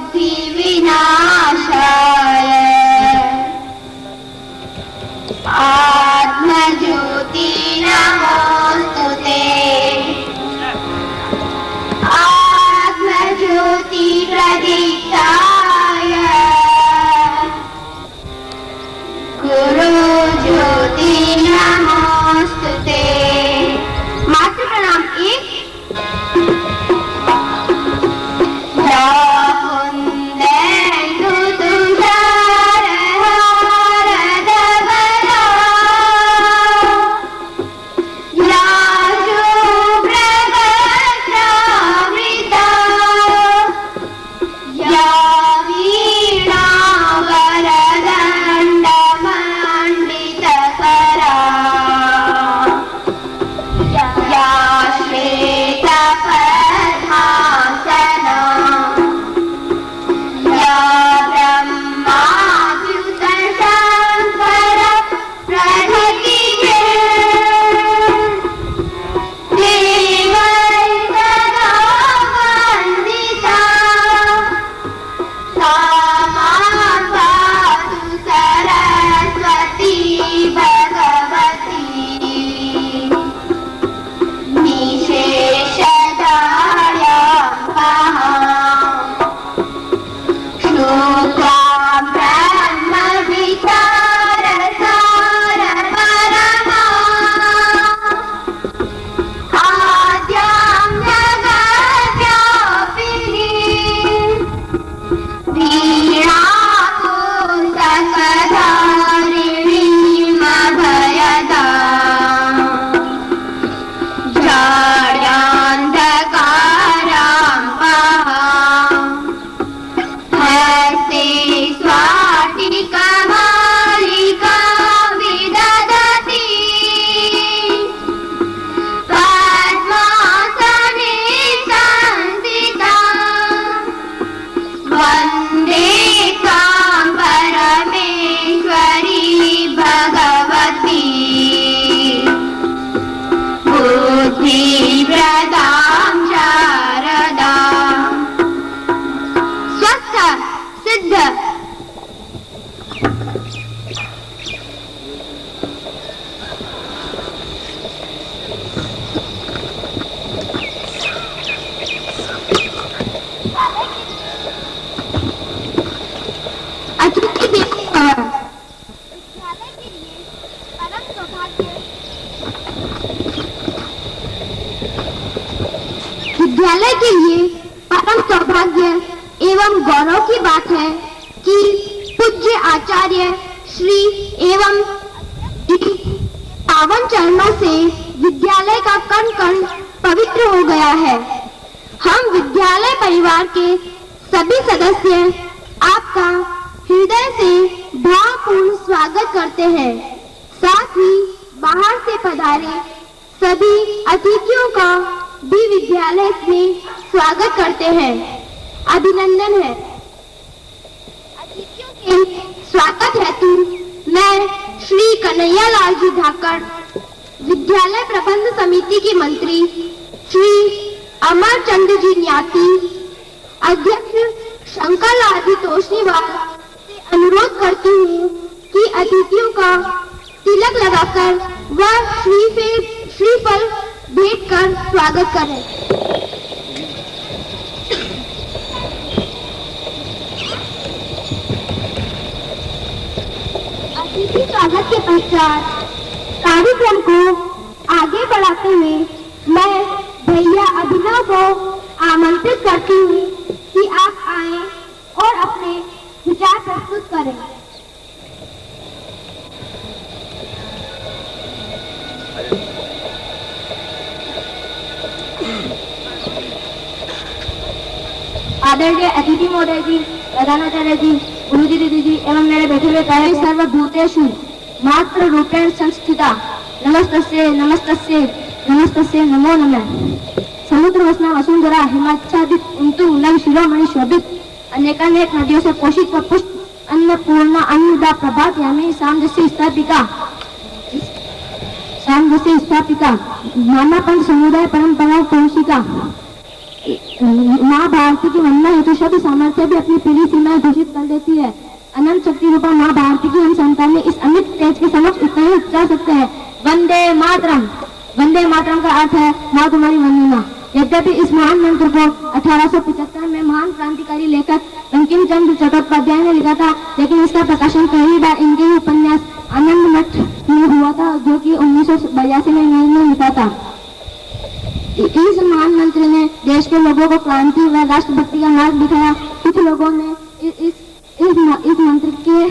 बुद्धिविनाशाय आत्मज्योति नमोस्तुते आत्मज्योति प्रदीप्ताय गुरुज्योति नमोस्तुते। मातृ प्रणाम एक। विद्यालय के लिए परम सौभाग्य एवं गौरव की बात है कि पूज्य आचार्य श्री एवं पावन चरणों से विद्यालय का कण कण पवित्र हो गया है। हम विद्यालय परिवार के सभी सदस्य आपका हृदय से भावपूर्ण स्वागत करते हैं। साथ ही बाहर से पधारे सभी अतिथियों का भी विद्यालय में स्वागत करते हैं। अभिनंदन है। अतिथियों के स्वागत हेतु मैं श्री कन्हैया लाल जी धाकड़, विद्यालय प्रबंध समिति की मंत्री श्री अमरचंद जी न्याती, अध्यक्ष शंकर लाल जी तोषनीवाल से अनुरोध करती हूँ कि अतिथियों का तिलक लगाकर व श्रीफल भेंट कर स्वागत करें। अतिथि स्वागत के पश्चात कार्यक्रम को आगे बढ़ाते हुए मैं भैया अभिनव को आमंत्रित करती हूँ कि आप आएं और अपने विचार प्रस्तुत करें। आदरणीय अतिथि महोदय जी, प्रधानाचार्य जी, गुरुजी दीदी जी एवं मेरे बैठे हुए कार्य सर्वभूतेषु मात्र रूपेण संस्थिता नमस्तस्ये नमस्तस्ये नमस्तस्ये नमो नमः। समुद्र वसना वसुंधरा हिमाच्छादित उन्तु नव शिरोमणि शोभित अनेकानेक नदियों से पोषित व पुष्ट अन्नपूर्णा अन्नदा प्रभात यामी सामदसी स्थापिका नाना पंथ समुदाय परंपरा पोषिका माँ भारती की वंदना हेतु शब्द सामर्थ्य भी अपनी पीढ़ी सीमाएं घोषित कर देती है। अनंत शक्ति रूपा माँ भारती की हम संतान में इस अमित तेज के समक्ष इतना ही उच्चार सकते हैं, वंदे मातरम। वंदे मातरम का अर्थ है माँ तुम्हारी वंदना। यद्यपि इस महान मंत्र को 1875 में महान क्रांतिकारी लेखक बंकिम चंद्र चट्टोपाध्याय ने लिखा था, लेकिन इसका प्रकाशन पहली बार इनके ही उपन्यास आनंद मठ में हुआ था, जो कि 1982 में इन्होंने लिखा था। इस महान मंत्र ने देश के लोगों को क्रांति व राष्ट्रभक्ति का मार्ग दिखाया। कुछ लोगों ने इस मंत्र के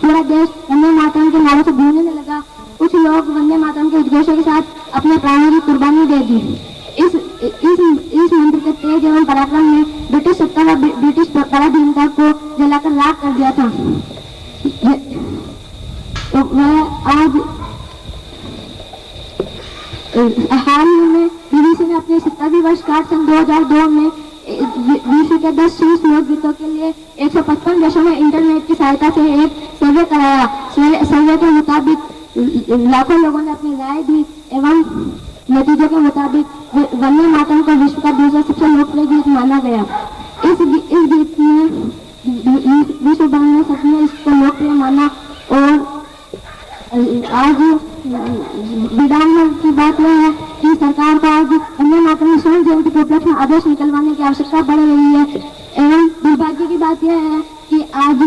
पूरा देश वंदे मातरम के नारों से गूंजने लगा। कुछ लोग वंदे मातरम के उद्घोषों के साथ अपने प्राणों की कुर्बानी दे दी। इस मंत्र के तेज एवं पराक्रम ने ब्रिटिश सत्ता व ब्रिटिश पराधीनता को जलाकर राख कर दिया था। वह आज हाल ही में बीबीसी ने अपने 70वीं वर्षगांठ सन 2002 में विश्व के 10 शीर्ष लोकगीतों के लिए 155 देशों में इंटरनेट की सहायता से एक सर्वे कराया। सर्वे के मुताबिक लाखों लोगों ने अपनी राय दी एवं नतीजों के मुताबिक वंदे मातरम को विश्व का दूसरा सबसे लोकप्रिय गीत माना गया। इस गीत में विश्व भर में सबने इसको लोकप्रिय माना। और आज विधान की बात यह है कि सरकार को आज वंदे मातरम स्वर्ण जयंती के उपलक्ष्य में आदेश निकलवाने की आवश्यकता बढ़ रही है। एवं दुर्भाग्य की बात यह है कि आज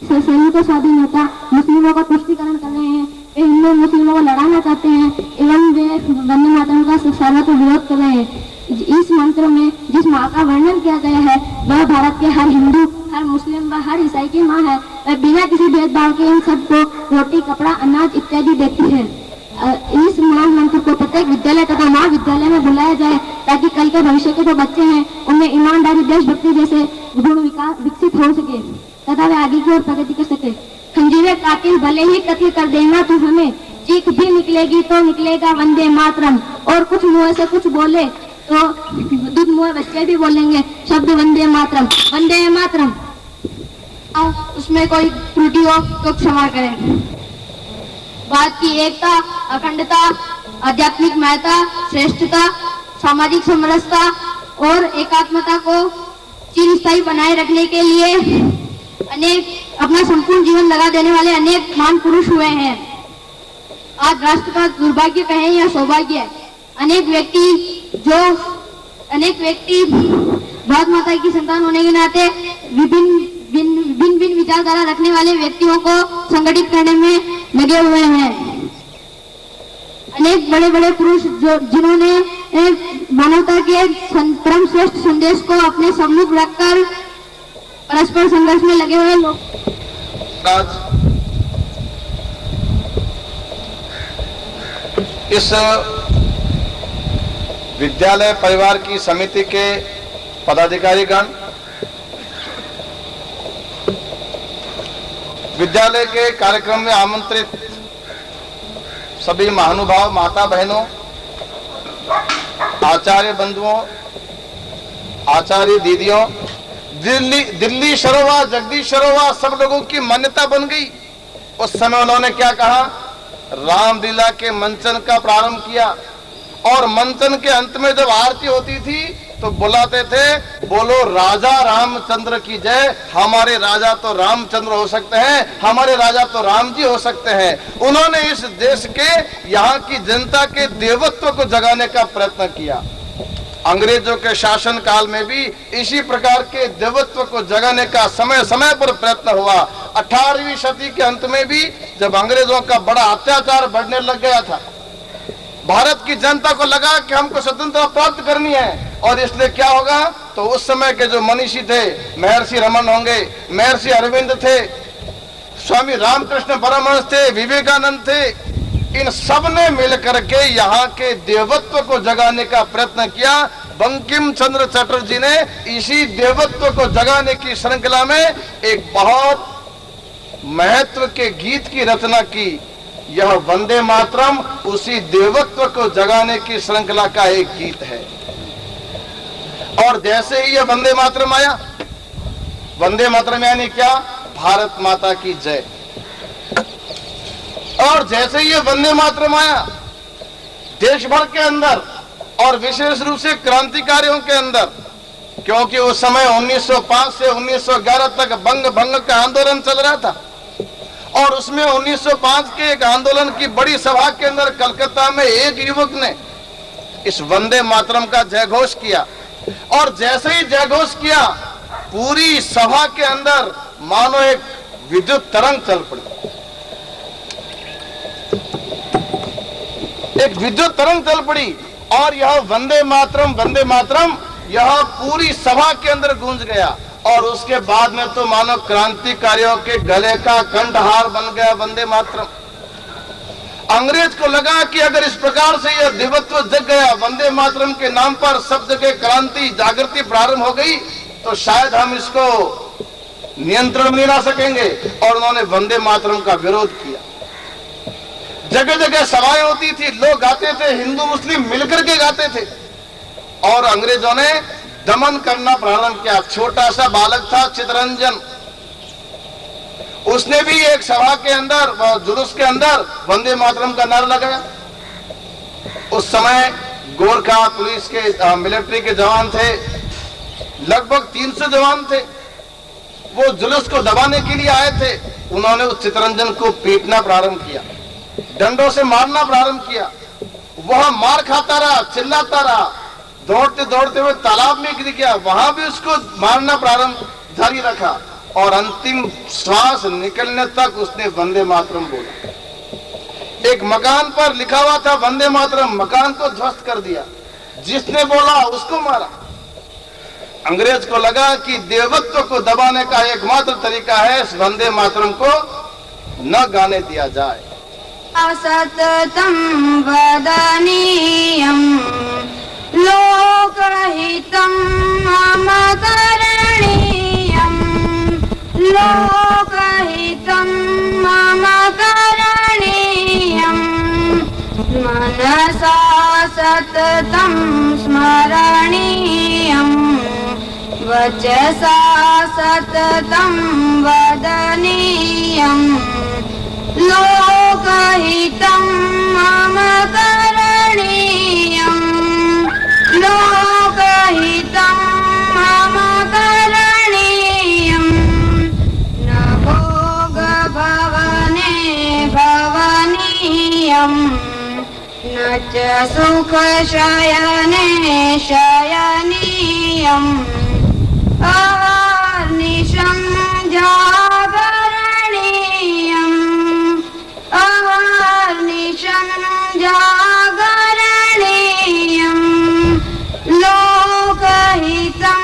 सैनिकों स्वाधीनता मुस्लिमों का तुष्टीकरण कर रहे हैं। हिंदू मुस्लिमों को लड़ाना चाहते हैं एवं वे वंदे मातरम का सर्वत्र विरोध कर रहे हैं। इस मंत्र में जिस माँ का वर्णन किया गया है वह भारत के हर हिंदू, हर मुस्लिम व हर ईसाई की माँ है। वह बिना किसी भेदभाव के इन सबको रोटी, कपड़ा, अनाज इत्यादि देती है। इस महान मंत्र को प्रत्येक विद्यालय तथा महाविद्यालय में बुलाया जाए ताकि कल के भविष्य के जो बच्चे हैं उनमें ईमानदारी, देशभक्ति जैसे गुण विकसित हो सके तथा वे आगे की ओर प्रगति कर सके। खंजीरे कातिल भले ही कत्ल कर देना तू हमें, चीख भी निकलेगी तो निकलेगा वंदे मातरम। और कुछ मुंह से कुछ बोले तो दूध मुंह बच्चे भी बोलेंगे शब्द वंदे मातरम, वंदे मातरम। उसमें कोई त्रुटि हो तो क्षमा करें। भारत की एकता, अखंडता, आध्यात्मिक महत्ता, श्रेष्ठता, सामाजिक समरसता और एकात्मता को चिरस्थायी बनाए रखने के लिए अनेक अपना संपूर्ण जीवन लगा देने वाले अनेक महान पुरुष हुए हैं। आज राष्ट्र का दुर्भाग्य कहें या सौभाग्य है, अनेक व्यक्ति भारत माता की संतान होने के नाते विभिन्न विचारधारा रखने वाले व्यक्तियों को संगठित करने में लगे हुए हैं। अनेक बड़े बड़े पुरुष जिन्होंने मानवता के परम श्रेष्ठ संदेश को अपने सम्मुख रखकर परस्पर संघर्ष में लगे हुए लोग। इस विद्यालय परिवार की समिति के पदाधिकारीगण, विद्यालय के कार्यक्रम में आमंत्रित सभी महानुभाव, माता बहनों, आचार्य बंधुओं, आचार्य दीदियों, दिल्ली सरोवा, जगदीश सरोवा सब लोगों की मान्यता बन गई। उस समय उन्होंने क्या कहा, रामलीला के मंचन का प्रारंभ किया और मंचन के अंत में जब आरती होती थी तो बुलाते थे, बोलो राजा रामचंद्र की जय। हमारे राजा तो रामचंद्र हो सकते हैं, हमारे राजा तो राम जी हो सकते हैं। उन्होंने इस देश के, यहाँ की जनता के देवत्व को जगाने का प्रयत्न किया। अंग्रेजों के शासन काल में भी इसी प्रकार के देवत्व को जगाने का समय समय पर प्रयत्न हुआ। 18वीं सदी के अंत में भी जब अंग्रेजों का बड़ा अत्याचार बढ़ने लग गया था, भारत की जनता को लगा कि हमको स्वतंत्रता प्राप्त करनी है। और इसलिए क्या होगा, तो उस समय के जो मनीषी थे, महर्षि रमन होंगे, महर्षि अरविंद थे, स्वामी रामकृष्ण परमहंस थे, विवेकानंद थे, इन सब ने मिलकर के यहाँ के देवत्व को जगाने का प्रयत्न किया। बंकिम चंद्र चटर्जी ने इसी देवत्व को जगाने की श्रृंखला में एक बहुत महत्व के गीत की रचना की। यह वंदे मातरम उसी देवत्व को जगाने की श्रृंखला का एक गीत है। और जैसे ही यह वंदे मातरम आया, वंदे मातरम यानी क्या, भारत माता की जय। और जैसे ही यह वंदे मातरम आया, देश भर के अंदर और विशेष रूप से क्रांतिकारियों के अंदर, क्योंकि उस समय 1905 से 1911 तक बंग भंग का आंदोलन चल रहा था और उसमें 1905 के एक आंदोलन की बड़ी सभा के अंदर कलकत्ता में एक युवक ने इस वंदे मातरम का जयघोष किया और जैसे ही जयघोष किया पूरी सभा के अंदर मानो एक विद्युत तरंग चल पड़ी, एक विद्युत तरंग चल पड़ी और यह वंदे मातरम यह पूरी सभा के अंदर गूंज गया और उसके बाद में तो मानो क्रांतिकारियों के गले का कंठहार बन गया वंदे मातरम। अंग्रेज को लगा कि अगर इस प्रकार से यह दिव्यत्व जग गया, वंदे मातरम के नाम पर सब जगह क्रांति जागृति प्रारंभ हो गई, तो शायद हम इसको नियंत्रण में नहीं ला सकेंगे और उन्होंने वंदे मातरम का विरोध किया। जगह जगह सभाएं होती थी, लोग गाते थे, हिंदू मुस्लिम मिलकर के गाते थे और अंग्रेजों ने दमन करना प्रारंभ किया। छोटा सा बालक था चितरंजन, उसने भी एक सभा के अंदर, जुलूस के अंदर वंदे मातरम का नारा लगाया। उस समय गोरखा पुलिस के मिलिट्री के जवान थे, लगभग 300 जवान थे, वो जुलूस को दबाने के लिए आए थे। उन्होंने उस चितरंजन को पीटना प्रारंभ किया, डंडों से मारना प्रारंभ किया। वह मार खाता रहा, चिल्लाता रहा, दौड़ते दौड़ते हुए तालाब में गिर गया, वहां भी उसको मारना प्रारंभ जारी रखा और अंतिम श्वास निकलने तक उसने वंदे मातरम बोला। एक मकान पर लिखा हुआ था वंदे मातरम, मकान को ध्वस्त कर दिया, जिसने बोला उसको मारा। अंग्रेज को लगा कि देवत्व को दबाने का एकमात्र तरीका है इस वंदे मातरम को न गाने दिया जाए। असततं वदनीयं लोकहितं मम करणीयं, लोकहितं मम करणीयं, मनसा सततं स्मरणीयं, वचसा सततं वदनीयं, लोकहितं मम करणीयं, लोकहितं मम करणीयं, न भोगभवने भवनीयं, न च सुखशयने शयनीयं, अहर्निशं जागरणीयम्, अहर्निशं जागरणीयं, लोकहितं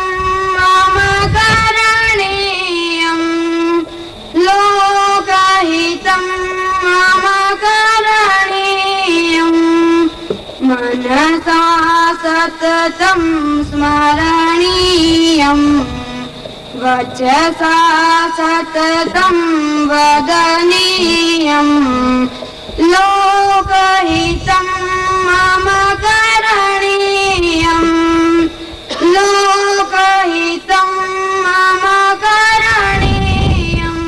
मम करणीयं, लोकहितं मम करणीयं, मनसा सततं स्मरणीयं, वचसा सततं वदनीयं, लोकहितं मम करणीयं, लोकहितं मम करणीयं,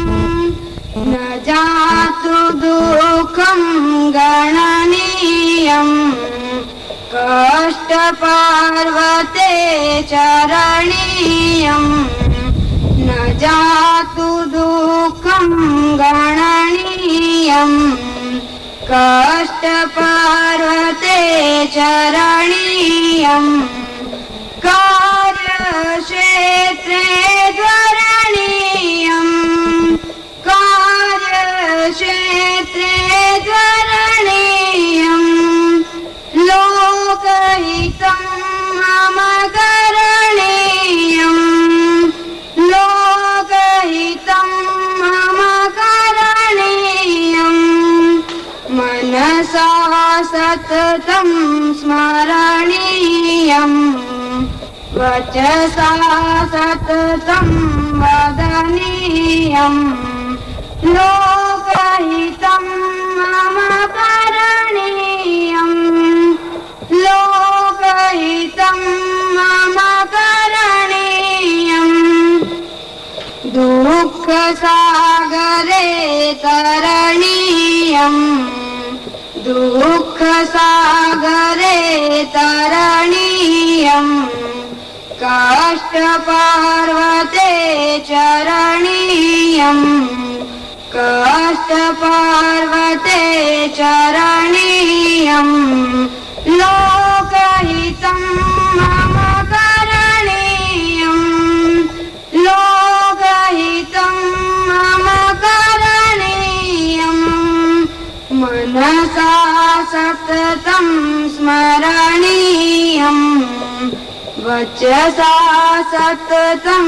न जातु दुःखं गणनीयं, कष्टपर्वते चरणीयं, न जातु दुःखं गणनीयं, कष्टपर्वते चरणीयं, कार्यक्षेत्रे ज्वरणीयं, कार्यक्षेत्रे ज्वरणीयं, लोकहितं मम करणीयं, लोकहितं मम करणीयं, मनसा सततं स्मरणीयं, वचसा सततं वदनीयं, लोकहितं मम करणीयं, लोकहितं मम करणीयं, दुःखसागरे तरणीयं, दुःख सागरे तरणीयम् कष्ट पर्वते चरणीयम् कष्ट पर्वते चरणीयम् लोकहितं मम करणीयम् लोकहितं मम करणीयम् मनसा सततं स्मरणीयम् वचसा सततं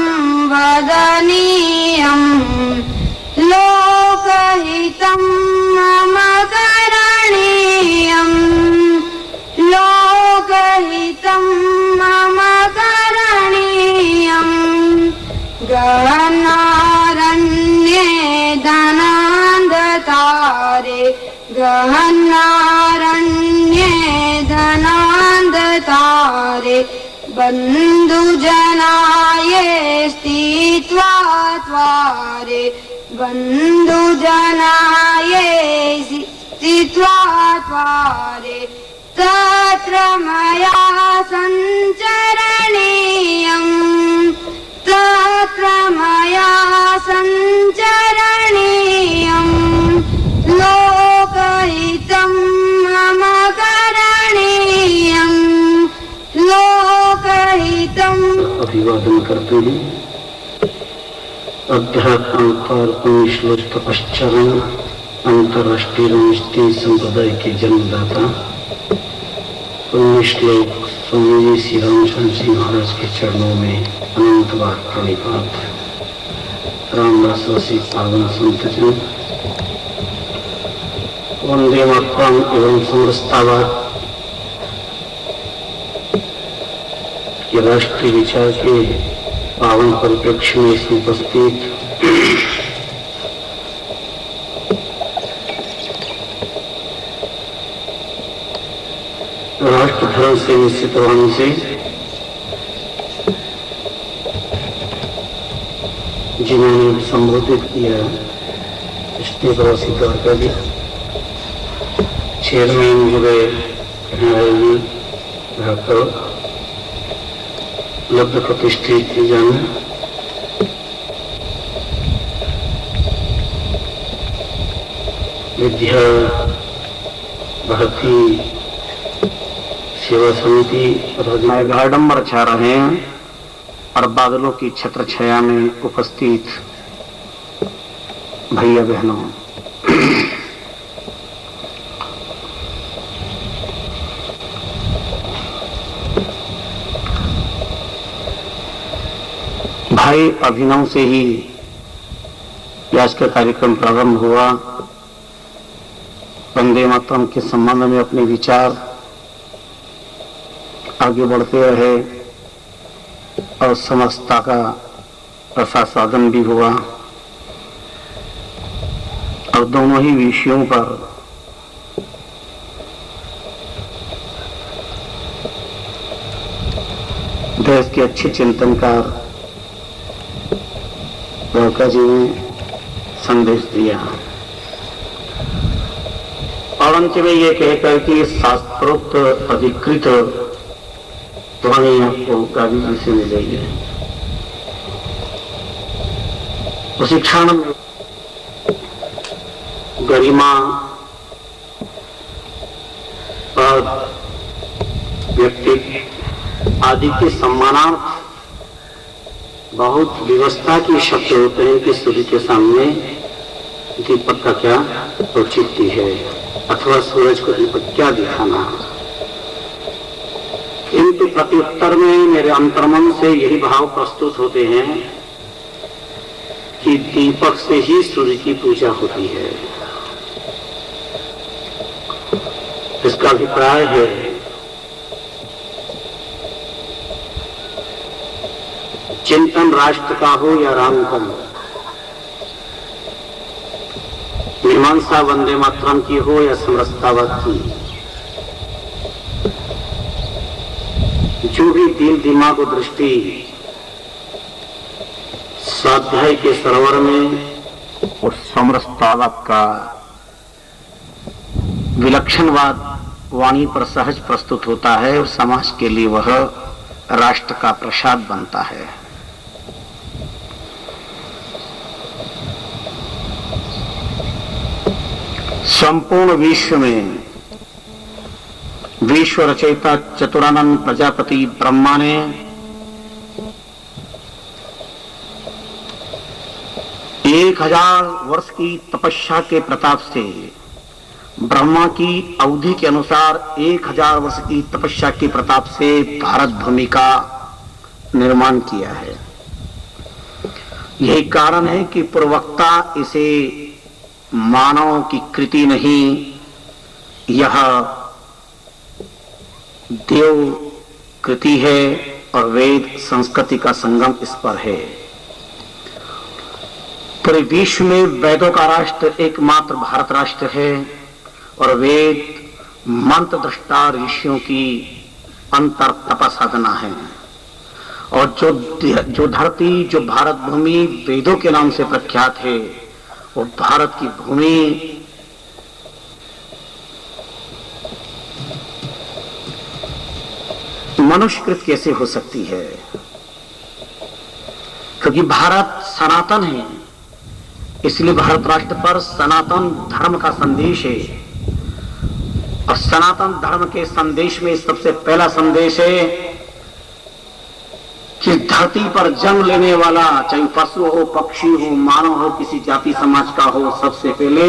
वदनीयम् लोकहितं मम करणीयम् लोकहितं मम करणीयम् गहनारण्ये धनान्धकारे गहनारण्ये धनान्धकारे बन्धुजनाये स्थित्वा त्वारे बन्धुजनाये स्थित्वा त्वारे तत्र मया सञ्चरणीयम् तत्र मया सञ्चरणीयम् लोकहितं मम करणीयम् लोकहितं। अभिवादन करते हैं। अध्यात्म श्लोक तपश्चरण अंतरराष्ट्रीय निश्चय संप्रदाय के जन्मदाता श्लोक स्वामी जी श्री रामचंद्र जी महाराज के चरणों में अनंत बार प्रणिपात। रामदासवासी पावन संतजन, वंदे मातरम एवं समरसतावाद के राष्ट्रीय विचार के पावन परिप्रेक्ष्य में इसमें उपस्थित राष्ट्र धर्म से निश्चित वाणी से जिन्होंने संबोधित किया प्रवासी द्वारका जी, चेयरमैन जुड़े डॉक्टर लब्ध प्रतिष्ठित जन, विद्या भारती सेवा समिति आडम्बर छा रहे हैं और बादलों की छत्र छाया में उपस्थित भैया बहनों, भाई अभिनव से ही आज का कार्यक्रम प्रारंभ हुआ। वंदे मातरम के संबंध में अपने विचार आगे बढ़ते रहे और समझता का प्रसादन भी हुआ और दोनों ही विषयों पर देश के अच्छे चिंतनकार द्वारका जी ने संदेश दिया और अंत में ये कहकर कि शास्त्रोक्त अधिकृत ध्वनि आपको काव्य जी से मिलेगी। उसी क्षण में गरिमा पद व्यक्ति आदि के सम्मानार्थ बहुत व्यवस्था की शब्द होते हैं कि सूर्य के सामने दीपक का क्या औचित्य है अथवा सूरज को दीपक क्या दिखाना। किंतु प्रत्युत्तर में मेरे अंतर्मन से यही भाव प्रस्तुत होते हैं कि दीपक से ही सूर्य की पूजा होती है। इसका अभिप्राय है चिंतन राष्ट्र का हो या राम का, मीमांसा वंदे मातरम की हो या समरसतावाद की, जो भी दिल दिमाग और दृष्टि स्वाध्याय के सरोवर में और समरसतावाद का विलक्षणवाद वाणी पर सहज प्रस्तुत होता है और समाज के लिए वह राष्ट्र का प्रसाद बनता है। संपूर्ण विश्व में विश्व रचयिता चतुरानंद प्रजापति ब्रह्मा ने एक 1000 वर्ष की तपस्या के प्रताप से, ब्रह्मा की अवधि के अनुसार 1000 वर्ष की तपस्या के प्रताप से भारत भूमि का निर्माण किया है। यही कारण है कि प्रवक्ता इसे मानव की कृति नहीं, यह देव कृति है और वेद संस्कृति का संगम इस पर है। पूरे विश्व में वेदों का राष्ट्र एकमात्र भारत राष्ट्र है और वेद मंत्र दृष्टा ऋषियों की अंतर तपसाधना है। और जो धरती, जो भारत भूमि वेदों के नाम से प्रख्यात है, वो भारत की भूमि मनुष्यकृत कैसे हो सकती है? क्योंकि भारत सनातन है, इसलिए भारत राष्ट्र पर सनातन धर्म का संदेश है। और सनातन धर्म के संदेश में सबसे पहला संदेश है कि धरती पर जन्म लेने वाला, चाहे पशु हो, पक्षी हो, मानव हो, किसी जाति समाज का हो, सबसे पहले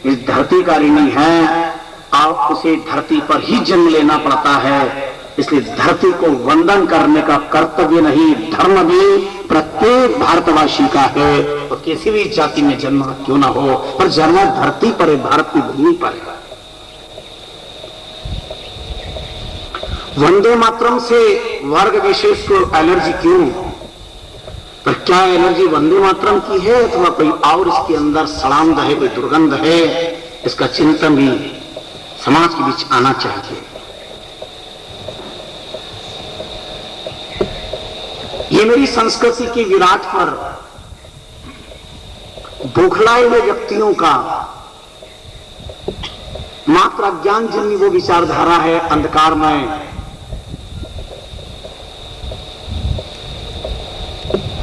इस धरती का ऋणी है और उसे धरती पर ही जन्म लेना पड़ता है। इसलिए धरती को वंदन करने का कर्तव्य नहीं, धर्म भी प्रत्येक भारतवासी का है। और किसी भी जाति में जन्म क्यों ना हो, पर जन्म धरती पर है, भारत की भूमि पर है। वंदे मातरम से वर्ग विशेष को एलर्जी क्यों? पर क्या एलर्जी वंदे मातरम की है अथवा कोई और इसके अंदर सड़ांध है, कोई दुर्गंध है? इसका चिंतन भी समाज के बीच आना चाहिए। ये मेरी संस्कृति की विराट पर बौखलाए हुए व्यक्तियों का मात्र अज्ञान जन्य वो विचारधारा है, अंधकार में।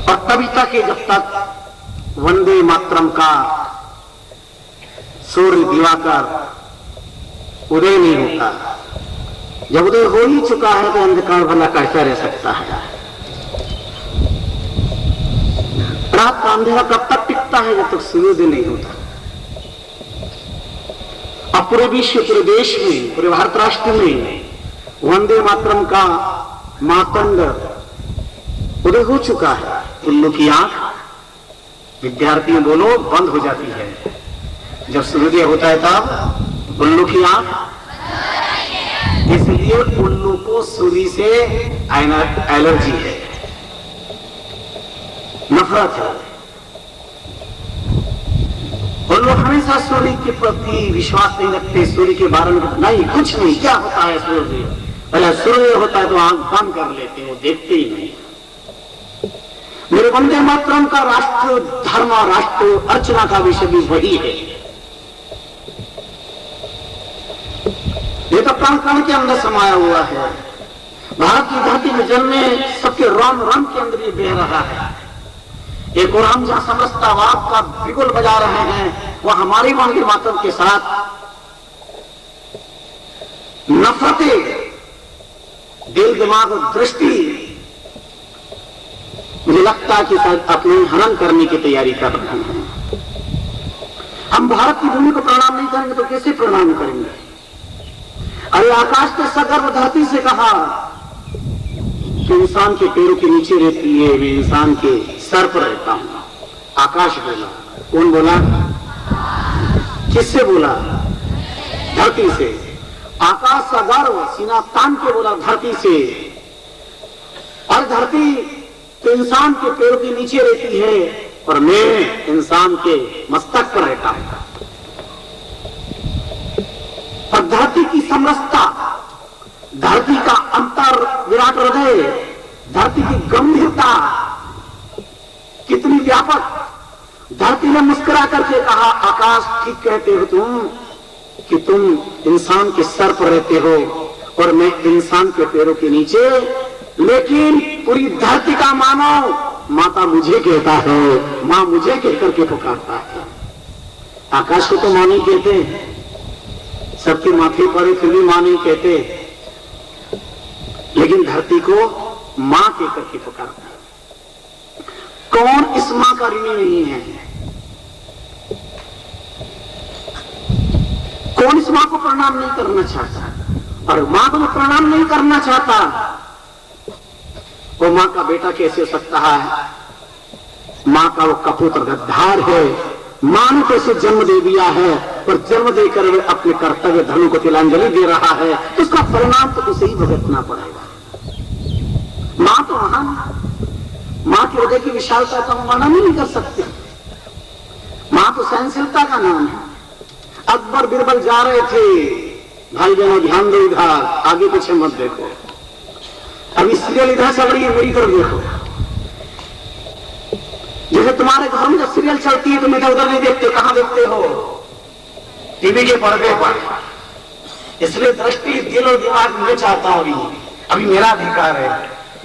और तभी तक जब तक वंदे मातरम का सूर्य दिवाकर उदय नहीं होता, जब उदय हो ही चुका है तो अंधकार भला कैसा रह सकता है? रात का अंधेरा कब तक टिकता है? जब तक सूर्योदय नहीं होता। अब पूरे विश्व, पूरे देश में, पूरे भारत राष्ट्र में वंदे मातरम का मातंड उदय हो चुका है। उल्लू की आंख, विद्यार्थी बोलो, बंद हो जाती है। जब सूर्योदय होता है तब उल्लू की आंख, इसलिए उल्लू को सूर्य से एलर्जी है, नफरत है। और लोग हमेशा सूर्य के प्रति विश्वास नहीं रखते, सूर्य के बारे में नहीं, कुछ नहीं, क्या होता है सूर्य? पहले सूर्य होता है तो आंख बंद कर लेते, वो देखते ही नहीं। मेरे वंदे मातरम का राष्ट्र धर्म और राष्ट्र अर्चना का विषय भी वही है। ये तो प्राण प्राण के अंदर समाया हुआ है। भारत की धरती में जन्मे सबके रोम रोम के अंदर ये बह रहा है। एक और हम जहां समरसतावाद का बिगुल बजा रहे हैं, वह हमारी वंदे मातरम के साथ नफरतें, दिल दिमाग और दृष्टि, मुझे लगता है कि अपने हनन करने की तैयारी कर रहे हैं। हम भारत की भूमि को प्रणाम नहीं करेंगे तो कैसे प्रणाम करेंगे? अरे आकाश के सगर्भ धरती से कहा कि इंसान के पैरों के नीचे रहती है, मैं इंसान के सर पर रहता हूं। आकाश बोला। कौन बोला? किससे बोला? धरती से। आकाश का गर्व सीना तान के बोला धरती से। और धरती तो इंसान के पैरों के नीचे रहती है और मैं इंसान के मस्तक पर रहता हूं। और धरती की समरसता, धरती का अंतर विराट हृदय, धरती की गंभीरता कितनी व्यापक। धरती ने मुस्कुरा करके कहा, आकाश ठीक कहते हो तुम, कि तुम इंसान के सर पर रहते हो और मैं इंसान के पैरों के नीचे, लेकिन पूरी धरती का मानव माता मुझे कहता है, मां मुझे कहकर के पुकारता है। आकाश को तो मां नहीं कहते, सबके माथे पर है, फिर भी मां नहीं कहते, लेकिन धरती को मां कहकर के पुकारता है। कौन इस मां का ऋणी नहीं है? कौन इस मां को प्रणाम नहीं करना चाहता? और मां को प्रणाम नहीं करना चाहता, वो मां का बेटा कैसे हो सकता है? मां का वो कपूत गद्दार है, मां ने कैसे जन्म दे दिया है, और जन्म देकर वे अपने कर्तव्य धर्म को तिलांजलि दे रहा है, तो उसका परिणाम तो उसे ही भुगतना पड़ेगा। मां तो महान, मां के हृदय की विशालता का हम वर्णन नहीं कर सकते। मां तो सहनशीलता का नाम है। अकबर बिरबल जा रहे थे, भाई बहनों ध्यान दो, इधर आगे पीछे मत देखो, अभी सीरियल इधर चल रही है, मेरी तरफ देखो। जैसे तुम्हारे घर में जब सीरियल चलती है तुम इधर उधर नहीं देखते, कहां देखते हो? टीवी के पर्दे पर। इसलिए दृष्टि दिल और दिमाग में चाहता हूं, अभी मेरा अधिकार है,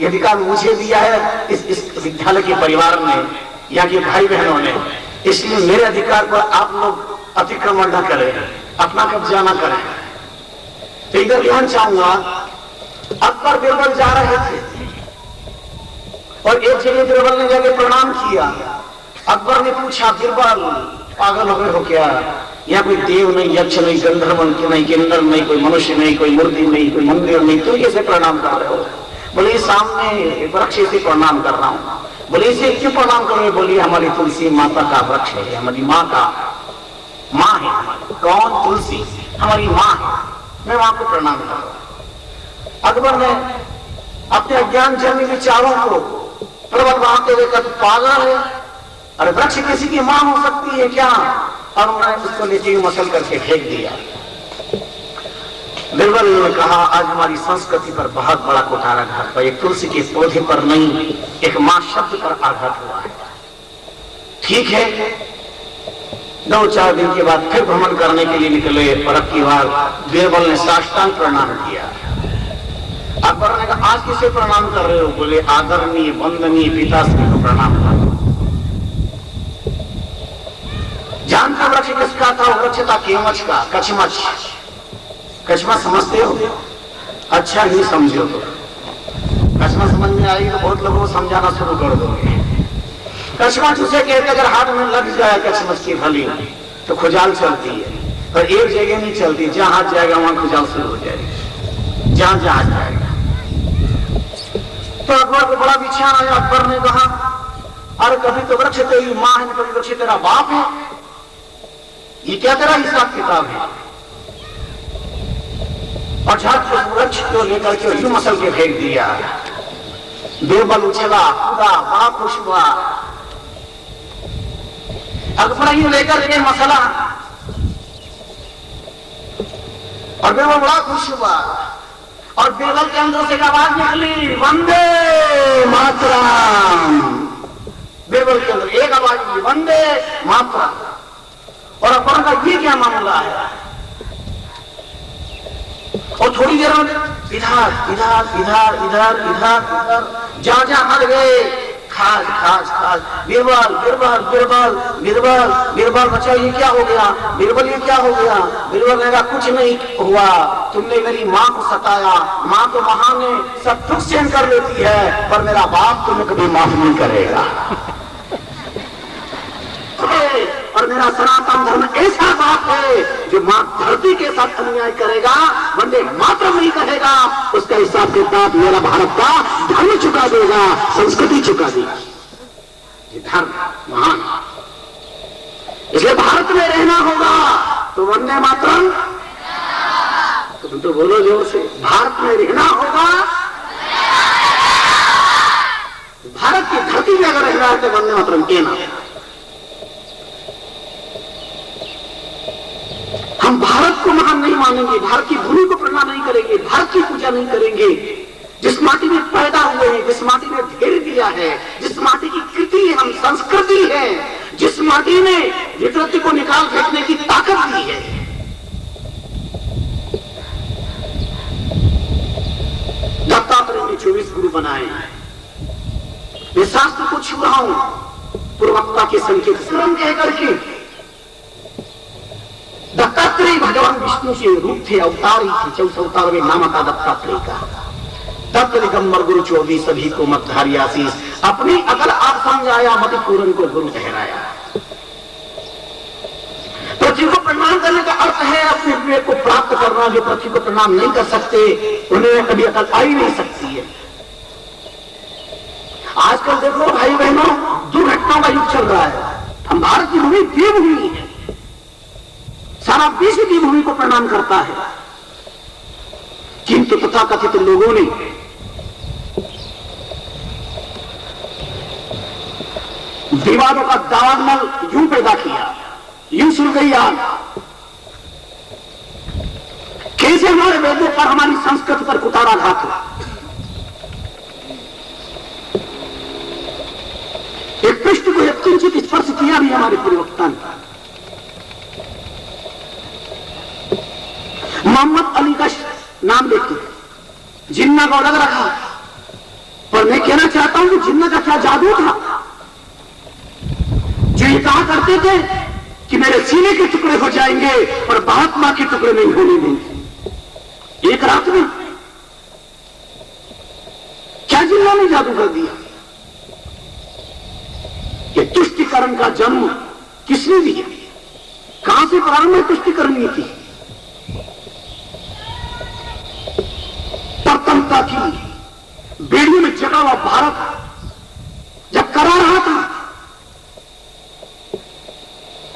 ये अधिकार मुझे दिया है इस विद्यालय के परिवार ने या के भाई बहनों ने, इसलिए मेरे अधिकार पर आप लोग अतिक्रमण न करें, अपना कब्जा न करें। तो इधर ध्यान चाहूंगा, अकबर बिरबल जा रहे थे और एक जगह बिरबल ने जाके प्रणाम किया। अकबर ने पूछा, बिरबल पागल हो गए हो क्या? या कोई देव नहीं, यक्ष नहीं, गंधर्व नहीं, किन्नर नहीं, कोई मनुष्य नहीं, कोई मूर्ति नहीं, कोई मंदिर नहीं, तो कैसे प्रणाम कर रहे हो? बोले सामने वृक्ष से प्रणाम कर रहा हूं। बोले इसे क्यों प्रणाम कर रहे? बोली हमारी तुलसी माता का वृक्ष है, हमारी माँ का, माँ है हमारी। कौन? तुलसी हमारी माँ है, मैं वहां को प्रणाम कर रहा हूं। अकबर ने अपने अज्ञान जन्मी विचारों को प्रबल बनाते हुए कहा, पागल है, अरे वृक्ष किसी की मां हो सकती है क्या? और उन्होंने उसको नीचे मसल करके फेंक दिया। बिरबल ने कहा, आज हमारी संस्कृति पर बहुत बड़ा कुठाराघात हुआ, एक तुलसी के पौधे पर नहीं, एक मां शब्द पर आघात हुआ है। ठीक है, 2-4 दिन के बाद फिर भ्रमण करने के लिए निकले और अब की बार बिरबल ने साष्टांग प्रणाम किया। अकबर ने कहा, आज किसे प्रणाम कर रहे हो? बोले आदरणीय वंदनीय पिताश्री को प्रणाम करो। जानते वृक्ष किसका था? वृक्ष था केमच का, कचमच। कचमच समझते हो? अच्छा नहीं समझो तो कचमच समझ में आएगी तो बहुत लोगों को समझाना शुरू कर दोगे। कचमच उसे कहते अगर हाथ में लग जाए कचमच की फली तो खुजाल चलती है, पर एक जगह नहीं चलती, जहां हाथ जाएगा वहां खुजाल शुरू हो जाएगी, जहां जहां जाएगा। तो अकबर को बड़ा विचार आया। अकबर ने कहा, अरे कभी तो वृक्ष तेरी मां है, कभी वृक्ष तेरा बाप है, ये क्या तेरा हिसाब किताब है? और झट उस वृक्ष को लेकर के यूं मसल के फेंक दिया। बिरबल उछला कूदा, बड़ा खुश हुआ। अकबर यूं लेकर के मसला और बिरबल बड़ा खुश हुआ। और बिरबल के अंदर से एक आवाज निकली, वंदे मातरम। बिरबल के अंदर एक आवाज निकली, वंदे मातरम। और अकबर का ये क्या मामला है? और थोड़ी देर में इधर इधर इधर इधर इधर जहां जहां हट गए, खास खास खास, बिरबल बिरबल बिरबल बिरबल बिरबल, बच्चा ये क्या हो गया? बिरबल ये क्या हो गया? बिरबल ने कहा, कुछ नहीं हुआ, तुमने मेरी माँ को सताया, माँ तो महान है, सब दुख सहन कर लेती है, पर मेरा बाप तुम्हें कभी माफ नहीं करेगा। और मेरा सनातन धर्म ऐसा बाप है जो मां धरती के साथ अन्याय करेगा, वंदे मातरम नहीं कहेगा, उसका हिसाब किताब मेरा भारत का धर्म चुका देगा, संस्कृति चुका देगा। ये धर्म महान, इसलिए भारत में रहना होगा तो वंदे मातरम, तुम तो बोलो जोर से, भारत में रहना होगा, भारत की धरती में अगर रहना है तो वंदे मातरम कहना। हम भारत को महान नहीं मानेंगे, भारत की भूमि को प्रणाम नहीं करेंगे, भारत की पूजा नहीं करेंगे। जिस माटी में पैदा हुए हैं, जिस माटी ने धैर्य दिया है, जिस माटी की कृति हम संस्कृति है, जिस माटी ने विकृति को निकाल फेंकने की ताकत दी है, दत्तात्रेय ने 24 गुरु बनाए। मैं शास्त्र को छू रहा हूं पूर्वक्ता के संकेत स्मरण कह करके। दत्तात्रेय भगवान विष्णु के रूप थे, अवतार ही थे। 14 अवतार में नाम था दत्तात्रेय का। तत्व दिगंबर गुरु 24 सभी को मतधारी आशीष, अपनी अकल आप समझाया, मति पूरन को गुरु ठहराया। पृथ्वी को प्रणाम करने का अर्थ है अपने विवेक को प्राप्त करना। जो पृथ्वी को प्रणाम नहीं कर सकते उन्हें कभी अकल आ ही नहीं सकती है। आजकल देखो भाई बहनों, दुर्घटनाओं का युग चल रहा है। हम भारत की भूमि देवभूमि है, सारा विश्व की भूमि को प्रणाम करता है, किंतु तथाकथित लोगों ने विवादों का दावानल यूं पैदा किया, यूं शुरू गई आग। कैसे हमारे वेदों पर, हमारी संस्कृति पर कुठाराघात हुआ। एक पृष्ठ को एक किंचित स्पर्श किया भी हमारे प्रवक्ता ने। मोहम्मद अली का नाम लेके जिन्ना को अलग रखा, पर मैं कहना चाहता हूं कि जिन्ना का क्या जादू था जो ये कहा करते थे कि मेरे सीने के टुकड़े हो जाएंगे पर महात्मा के टुकड़े नहीं होने देंगे। एक रात में क्या जिन्ना ने जादू कर दिया। ये तुष्टिकरण का जन्म किसने दिया? कहां से प्रारंभ में तुष्टिकरण नीति? परतंत्रता की बेड़ियों में जगा हुआ भारत जब करा रहा था,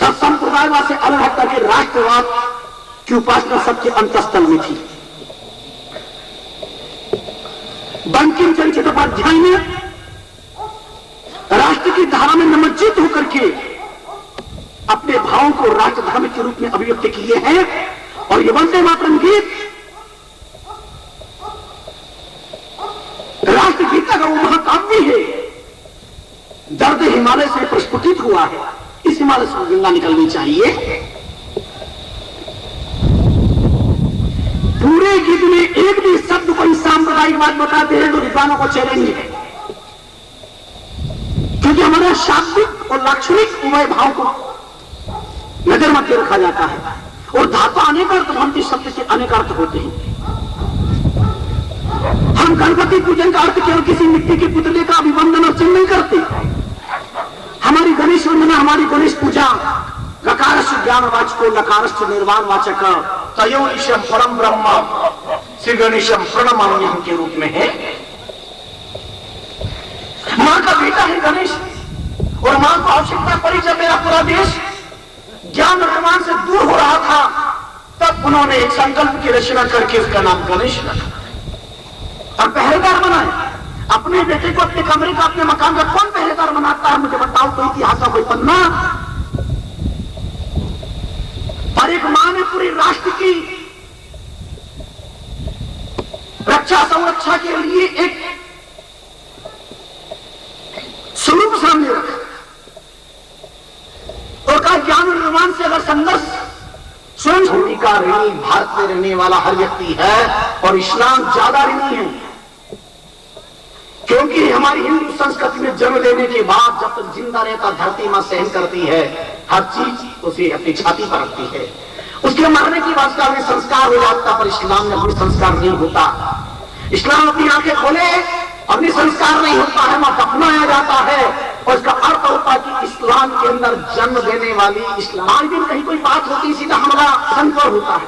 तब संप्रदायवाद से अलग हट करके राष्ट्रवाद की उपासना सबके अंतस्थल में थी। बंकिम चंद्र चट्टोपाध्याय ने राष्ट्र की धारा में निमज्जित होकर के अपने भावों को राष्ट्र धर्म के रूप में अभिव्यक्त किए हैं। और ये वंदे मातरम गीत राष्ट्रगीता का वो महाकाव्य है, दर्द हिमालय से प्रस्फुटित हुआ है। इस हिमालय से गंगा निकलनी चाहिए। पूरे गीत में एक भी शब्द कोई सांप्रदायिक बात बताते हैं तो विद्वानों को चैलेंज है, क्योंकि हमारे शाब्दिक और लाक्षणिक उभय भाव को नजर मध्य रखा जाता है। और धातु अनेक अर्थ भ्रांति शब्द के अनेक अर्थ होते हैं। हम गणपति पूजन का अर्थ केवल किसी मिट्टी के पुतले का अभिवंदन अर्चन नहीं करते। हमारी गणेश वंदना, हमारी गणेश पूजा गकारश्च ज्ञान वाचको लकारश्च निर्वाण वाचक तयोनिशम परम ब्रह्म श्री गणेशम प्रणमाम्यहम के रूप में है। मां का बेटा है गणेश, और मां को आवश्यकता पड़ी जब मेरा पूरा देश ज्ञान निर्माण से दूर हो रहा था, तब उन्होंने एक संकल्प की रचना करके उसका नाम गणेश रखा और पहरेदार बनाए। अपने बेटे को अपने कमरे का, अपने मकान का कौन पहरेदार बनाता है? मुझे बताओ कोई इतिहास का कोई पन्ना। पर एक मां ने पूरी राष्ट्र की रक्षा संरक्षा के लिए एक स्वरूप सामने रखा और कहा ज्ञान निर्माण से अगर संघर्ष स्वयं भूमि का ऋणी भारत में रहने वाला हर व्यक्ति है, और इस्लाम ज्यादा ऋणी है, क्योंकि हमारी हिंदू संस्कृति में जन्म लेने के बाद जब तक जिंदा रहता धरती मां सहन करती है, हर चीज उसे अपनी छाती पर रखती है। उसके मरने की वास्ता में संस्कार हो जाता, पर इस्लाम में कोई संस्कार नहीं होता। इस्लाम अपनी आंखें खोले, अपनी संस्कार नहीं होता है, वहां दफनाया जाता है। और इसका अर्थ होता है कि इस्लाम के अंदर जन्म देने वाली इस्लाम। आज दिन कहीं कोई बात होती सीधा हमला संकर होता है,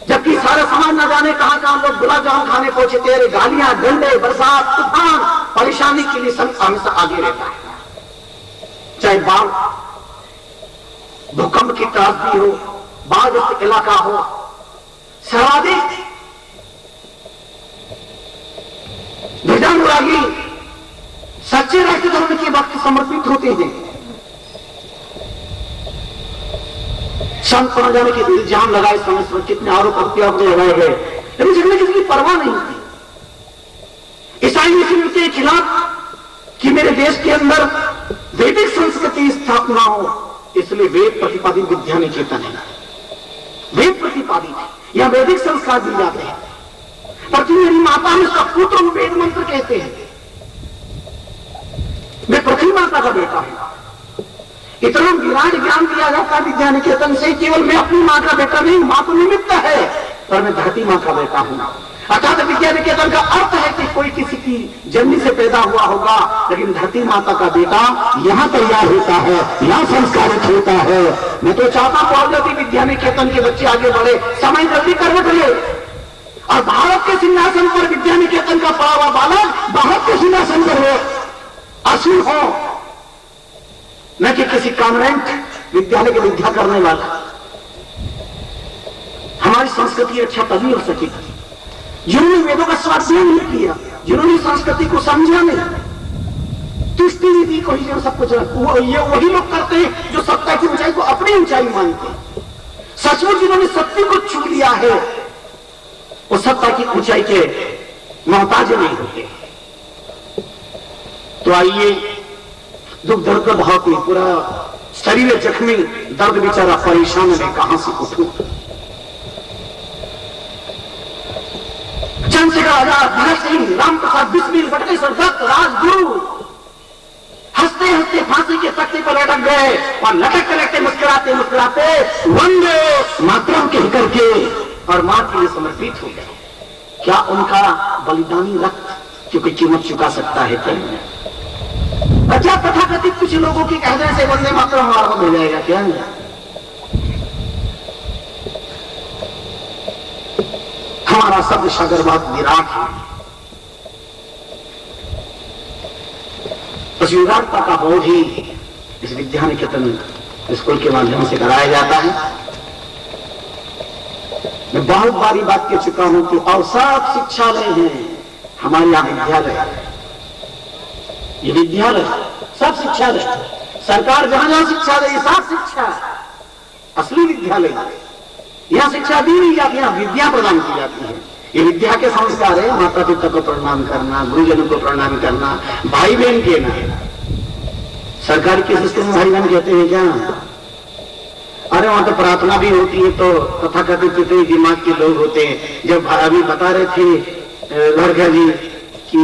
जबकि सारा समाज न जाने कहां कहां लोग गुलाब जामुन खाने पहुंचे। तेरे गालियां, डंडे, बरसात, तूफान, परेशानी के लिए संत हमेशा आगे रहता है। चाहे बाढ़, भूकंप की त्रासदी हो, बाढ़ग्रस्त इलाका हो, सर्वाधिक ध्वजानुरागी सच्चे राष्ट्र धर्म के वक्त समर्पित होते हैं। संत बन जाने के इल्जाम लगाए, समय पर कितने आरोप प्रत्यारोप लगाए गए, लेकिन जिसमें किसी की परवाह नहीं होती। ईसाई मुस्लिम के खिलाफ कि मेरे देश के अंदर वैदिक संस्कृति स्थापना हो, इसलिए वेद प्रतिपादित विद्या निकेतन है। वेद प्रतिपादित है, यह वैदिक संस्कार दिए जाते हैं। पृथ्वी मेरी माता है, उसका पुत्र वेद मंत्र कहते हैं। मैं पृथ्वी माता का बेटा हूं। इतना विराट ज्ञान दिया जाता है विद्या निकेतन से, केवल मैं अपनी मां का बेटा नहीं, मां तो निमित्त है, पर मैं धरती मां का बेटा हूं। अर्थात विद्या निकेतन का अर्थ है कि कोई किसी की जन्म से पैदा हुआ होगा, लेकिन धरती माता का बेटा यहां तैयार होता है, यहां संस्कारित होता है। मैं तो चाहता हूं विद्या निकेतन के बच्चे आगे बढ़े, समय जल्दी कर रहे, और भारत के सिंहासन पर विद्या निकेतन का पड़ा हुआ बालक भारत के सिंहासन पर हो, असुर हो, न कि किसी कॉन्वेंट विद्यालय की विद्या करने वाला। हमारी संस्कृति अच्छा तभी हो सकेगी जिन्होंने वेदों का स्वाध्याय नहीं किया, जिन्होंने संस्कृति को समझा नहीं, तुष्टि नीति को ही जो सब कुछ ये वही लोग करते हैं जो सत्ता की ऊंचाई को अपनी ऊंचाई मानते हैं। सचमुच जिन्होंने सत्य को छू लिया है वो सत्ता की ऊंचाई के मोहताज नहीं होते। तो आइए, दुख दर्द का भाव कोई पूरा शरीर जख्मी, दर्द बेचारा परेशान है, कहां से उठूं। चंद्रशेखर आजाद, भगत सिंह, राम प्रसाद बिस्मिल, बटकेश्वर दत्त, राजगुरु हंसते हंसते फांसी के तख्ते पर लटक गए और लटकते लटकते मुस्कुराते मुस्कुराते वंदे मातरम कह करके और मां के लिए समर्पित हो गए। क्या उनका बलिदानी रक्त क्योंकि कीमत चुका सकता है? क्या तथाकथित कुछ लोगों की कहने से वंदे मातरम हमारा हो जाएगा क्या? हमारा शब्द सागरवाद विराट है, उस विराटता का बोध ही इस विद्या निकेतन स्कूल के माध्यम से कराया जाता है। मैं बहुत बारी बात कह चुका हूं कि और सब शिक्षालय हैं हमारे यहां, विद्यालय, ये विद्यालय सब शिक्षालय, सरकार जहां जहां शिक्षा दे सब शिक्षा, असली विद्यालय, यहां शिक्षा दी नहीं जाती, यहां विद्या प्रदान की जाती है। ये विद्या के संस्कार है, माता पिता को प्रणाम करना, गुरुजनों को प्रणाम करना, भाई बहन के ना। सरकारी के सिस्टम में भाई बहन कहते हैं क्या? अरे वहां तो प्रार्थना भी होती है, तो तथाकथित कितने दिमाग के लोग होते हैं। जब अभी बता रहे थे लड़का जी कि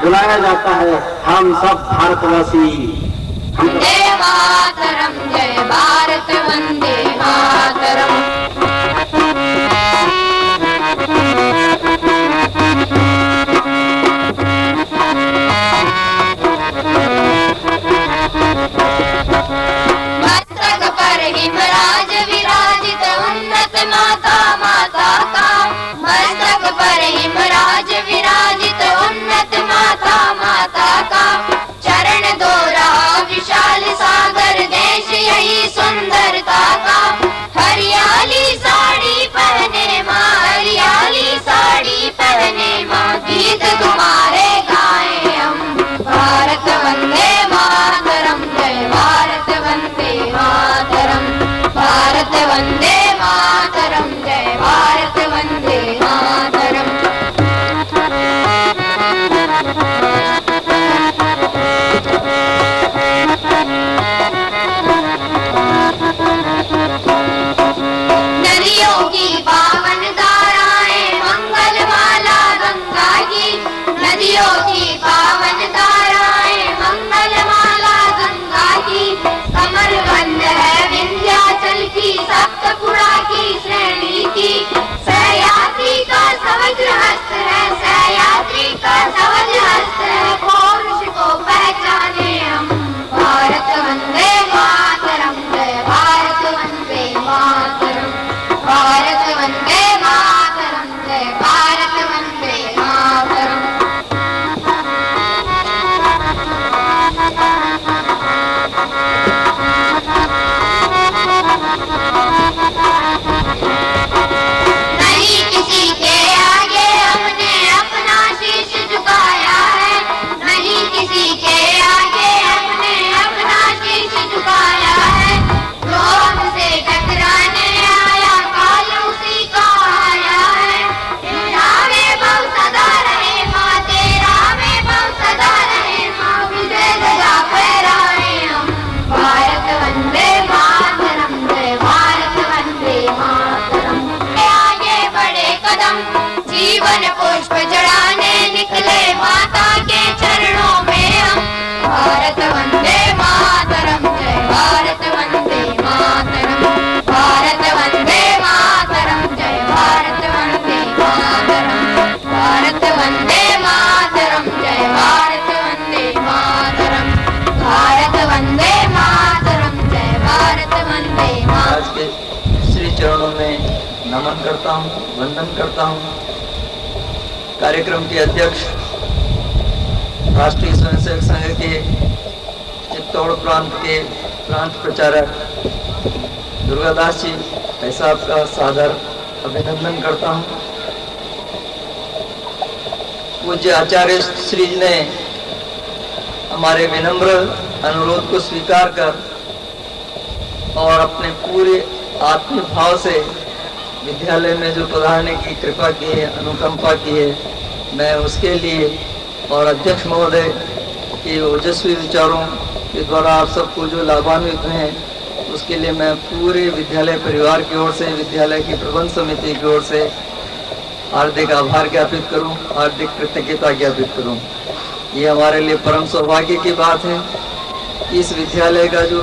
बुलाया जाता है हम सब भारतवासी, वंदे मातरम, जय भारत वंदे मातरम। मस्तक पर हिमराज विराजित उन्नत माता माता का, मस्तक पर हिमराज विराजित उन्नत माता माता का, चरण दो रहा विशाल सागर देश यही सुंदरता का, हरियाली प्रणाम करता हूँ, वंदन करता हूँ। कार्यक्रम के अध्यक्ष राष्ट्रीय स्वयंसेवक संघ के चित्तौड़ प्रांत के प्रांत प्रचारक दुर्गादास जी भाई साहब का सादर अभिनंदन करता हूँ। पूज्य आचार्य श्री जी ने हमारे विनम्र अनुरोध को स्वीकार कर और अपने पूरे आत्मीय भाव से विद्यालय में जो पढ़ाने की कृपा की है, अनुकंपा की है, मैं उसके लिए और अध्यक्ष महोदय के ओजस्वी विचारों के द्वारा आप सबको जो लाभान्वित हैं उसके लिए मैं पूरे विद्यालय परिवार की ओर से, विद्यालय की प्रबंध समिति की ओर से हार्दिक आभार ज्ञापित करूं, हार्दिक कृतज्ञता ज्ञापित करूं। ये हमारे लिए परम सौभाग्य की बात है कि इस विद्यालय का जो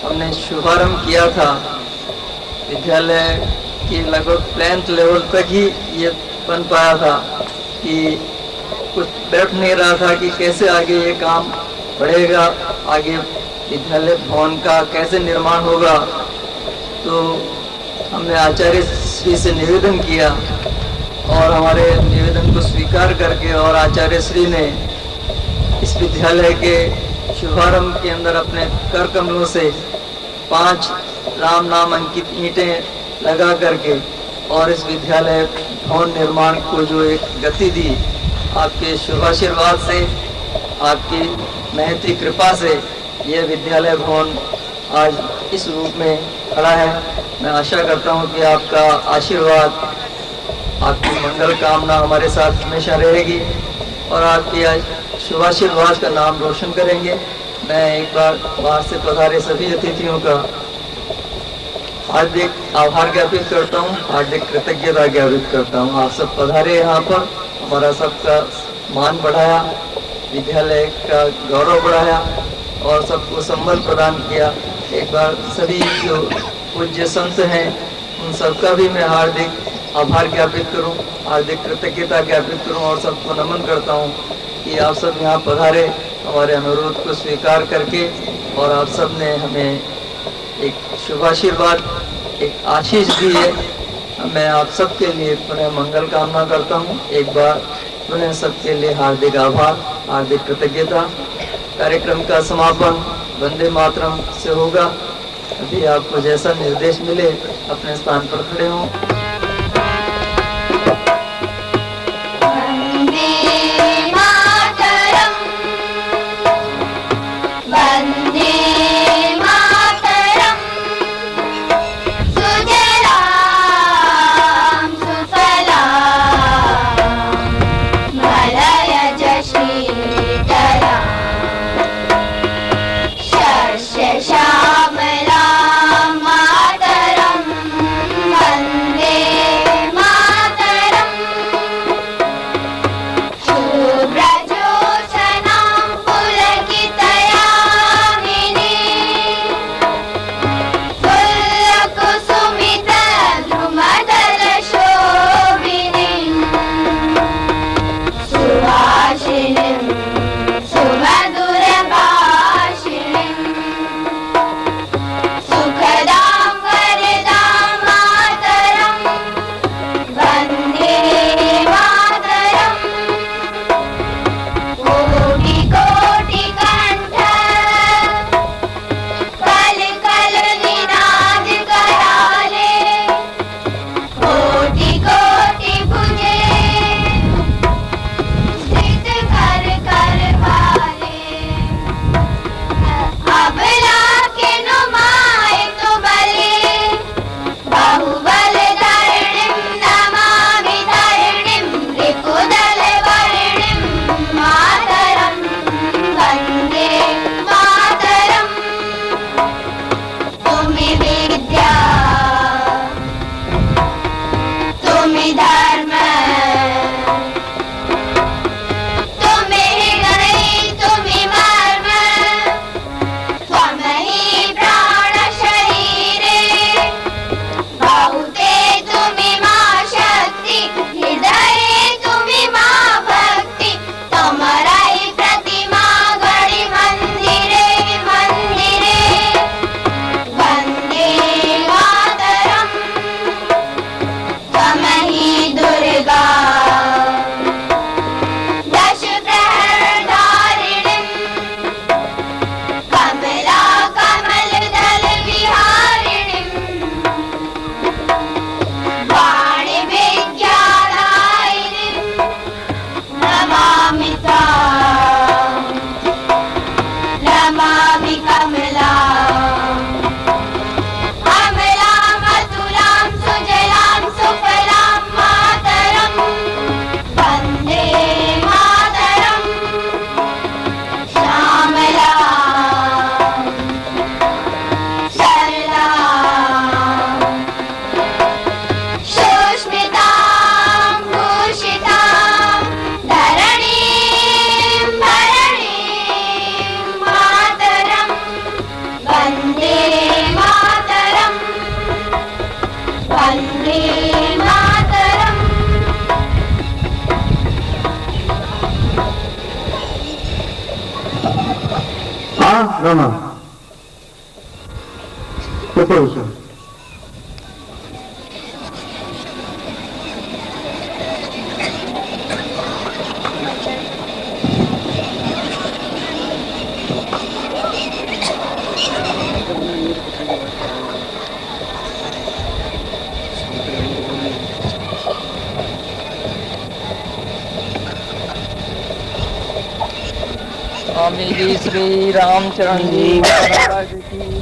हमने शुभारंभ किया था, विद्यालय की लगभग प्लांट लेवल तक ही ये बन पाया था कि कुछ बैठ नहीं रहा था कि कैसे आगे ये काम बढ़ेगा, आगे विद्यालय भवन का कैसे निर्माण होगा। तो हमने आचार्य श्री से निवेदन किया और हमारे निवेदन को स्वीकार करके और आचार्य श्री ने इस विद्यालय के शुभारंभ के अंदर अपने कर कमलों से 5 राम नाम अंकित ईंटें लगा करके और इस विद्यालय भवन निर्माण को जो एक गति दी, आपके शुभाशीर्वाद से, आपकी महती कृपा से यह विद्यालय भवन आज इस रूप में खड़ा है। मैं आशा करता हूं कि आपका आशीर्वाद, आपकी मंगल कामना हमारे साथ हमेशा रहेगी और आपकी आज शुभाशीर्वाद का नाम रोशन करेंगे। मैं एक बार बाहर से पधारे सभी अतिथियों का हार्दिक आभार ज्ञापित करता हूं, हार्दिक कृतज्ञता ज्ञापित करता हूं। आप सब पधारे यहाँ पर, हमारा सबका मान बढ़ाया, विद्यालय का गौरव बढ़ाया और सबको संबल प्रदान किया। एक बार सभी जो पूज्य संत हैं उन सबका भी मैं हार्दिक आभार ज्ञापित करूं, हार्दिक कृतज्ञता ज्ञापित करूं और सबको नमन करता हूं कि आप सब यहाँ पधारे, हमारे अनुरोध को स्वीकार करके और आप सब ने हमें एक शुभाशीर्वाद, एक आशीष दी है। मैं आप सबके लिए पुनः मंगल कामना करता हूँ। एक बार पुनः सबके लिए हार्दिक आभार, हार्दिक कृतज्ञता। कार्यक्रम का समापन वंदे मातरम से होगा। अभी आपको जैसा निर्देश मिले अपने स्थान पर खड़े हों। नमामि कमलाम् अमलाम् अतुलां सुजलां सुफलां मातरम् वन्दे मातरम् श्यामलाम् सरलाम् सुस्मितां भूषितां धरणीं मातरम् वन्दे मातरम् वन्दे मातरम् हाँ रामा ऊपर उसे स्वामी जी श्री रामचरण जी महाराज की